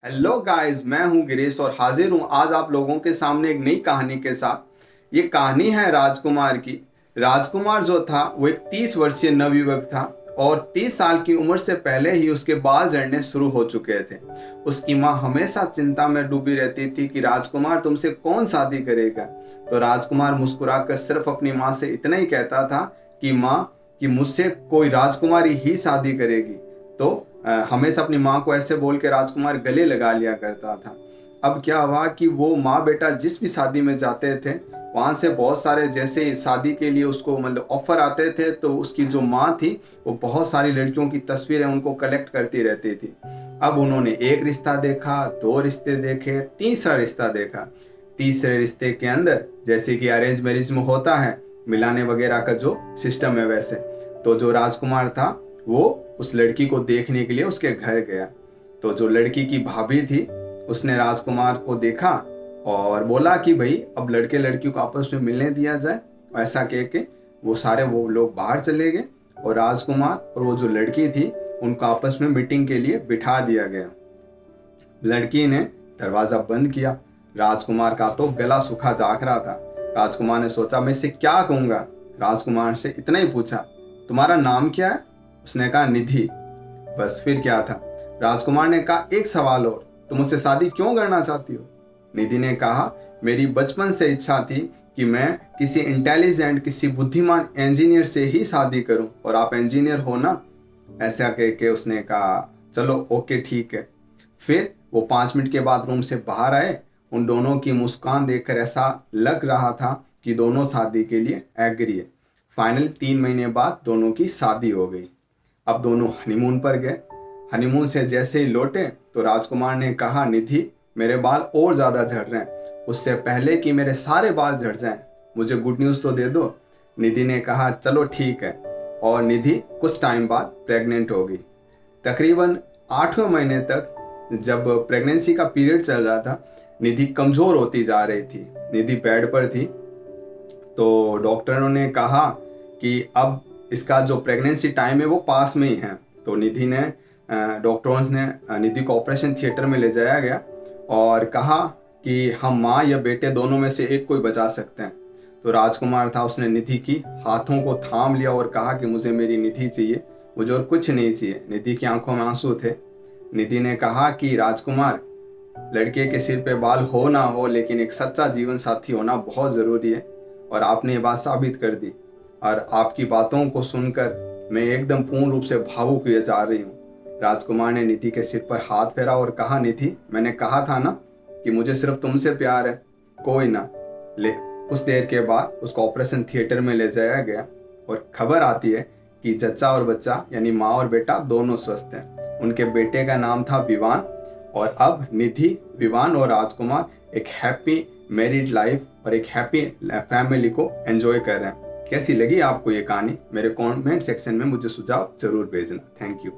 Hello guys, मैं हूं गिरीश और हाजिर हूं आज आप लोगों के सामने एक नई कहानी के साथ। ये कहानी है राजकुमार की। राजकुमार जो था वो एक 30 वर्षीय नवयुवक था और 30 साल की उम्र से पहले ही उसके बाल झड़ने शुरू हो चुके थे। उसकी माँ हमेशा चिंता में डूबी रहती थी कि राजकुमार तुमसे कौन शादी करेगा। तो राजकुमार मुस्कुराकर सिर्फ अपनी माँ से इतना ही कहता था कि माँ, कि मुझसे कोई राजकुमारी ही शादी करेगी। तो हमेशा अपनी माँ को ऐसे बोल के राजकुमार गले लगा लिया करता था। अब क्या हुआ कि वो माँ बेटा जिस भी शादी में जाते थे, वहाँ से बहुत सारे जैसे शादी के लिए उसको मतलब ऑफर आते थे, तो उसकी जो माँ थी वो बहुत सारी लड़कियों की तस्वीरें उनको कलेक्ट करती रहती थी। अब उन्होंने एक रिश्ता देखा, दो रिश्ते देखे, तीसरा रिश्ता देखा। तीसरे रिश्ते के अंदर जैसे कि अरेंज मैरिज में होता है, मिलाने वगैरह का जो सिस्टम है वैसे, तो जो राजकुमार था वो उस लड़की को देखने के लिए उसके घर गया। तो जो लड़की की भाभी थी उसने राजकुमार को देखा और बोला कि भाई अब लड़के लड़कियों को आपस में मिलने दिया जाए। ऐसा कह के वो लोग बाहर चले गए और राजकुमार और वो जो लड़की थी उनको आपस में मीटिंग के लिए बिठा दिया गया। लड़की ने दरवाजा बंद किया। राजकुमार का तो गला सूखा जाग रहा था। राजकुमार ने सोचा मैं इससे क्या कहूंगा। राजकुमार से इतना ही पूछा, तुम्हारा नाम क्या है? उसने कहा निधि। बस फिर क्या था। राजकुमार ने कहा एक सवाल और, तुम मुझसे शादी क्यों करना चाहती हो? निधि ने कहा मेरी बचपन से इच्छा थी कि मैं किसी इंटेलिजेंट, किसी बुद्धिमान इंजीनियर से ही शादी करूं और आप इंजीनियर हो ना। ऐसा कह के उसने कहा चलो ओके ठीक है। फिर वो 5 मिनट के बाद रूम से बाहर आए। उन दोनों की मुस्कान देखकर ऐसा लग रहा था कि दोनों शादी के लिए एग्री है। फाइनल 3 महीने बाद दोनों की शादी हो गई। अब दोनों हनीमून पर गए। हनीमून से जैसे ही लौटे तो राजकुमार ने कहा निधि, मेरे बाल और ज़्यादा झड़ रहे हैं, उससे पहले कि मेरे सारे बाल झड़ जाएं मुझे गुड न्यूज़ तो दे दो। निधि ने कहा चलो ठीक है। और निधि कुछ टाइम बाद प्रेग्नेंट हो गई। तकरीबन 8वें महीने तक जब प्रेगनेंसी का पीरियड चल रहा था, निधि कमज़ोर होती जा रही थी। निधि बेड पर थी। तो डॉक्टरों ने कहा कि अब इसका जो प्रेगनेंसी टाइम है वो पास में ही है। तो निधि ने डॉक्टरों ने निधि को ऑपरेशन थिएटर में ले जाया गया और कहा कि हम माँ या बेटे दोनों में से एक कोई बचा सकते हैं। तो राजकुमार था, उसने निधि की हाथों को थाम लिया और कहा कि मुझे मेरी निधि चाहिए, मुझे और कुछ नहीं चाहिए। निधि की आंखों में आंसू थे। निधि ने कहा कि राजकुमार, लड़के के सिर पे बाल हो ना हो लेकिन एक सच्चा जीवन साथी होना बहुत ज़रूरी है और आपने ये बात साबित कर दी। और आपकी बातों को सुनकर मैं एकदम पूर्ण रूप से भावुक हुए जा रही हूँ। राजकुमार ने निधि के सिर पर हाथ फेरा और कहा निधि, मैंने कहा था ना कि मुझे सिर्फ तुमसे प्यार है। कोई ना। ले कुछ देर के बाद उसको ऑपरेशन थिएटर में ले जाया गया और खबर आती है कि जच्चा और बच्चा यानी माँ और बेटा दोनों स्वस्थ हैं। उनके बेटे का नाम था विवान। और अब निधि, विवान और राजकुमार एक हैप्पी मैरिड लाइफ और एक हैप्पी फैमिली को एंजॉय कर रहे हैं। कैसी लगी आपको ये कहानी? मेरे कमेंट सेक्शन में मुझे सुझाव जरूर भेजना। Thank you.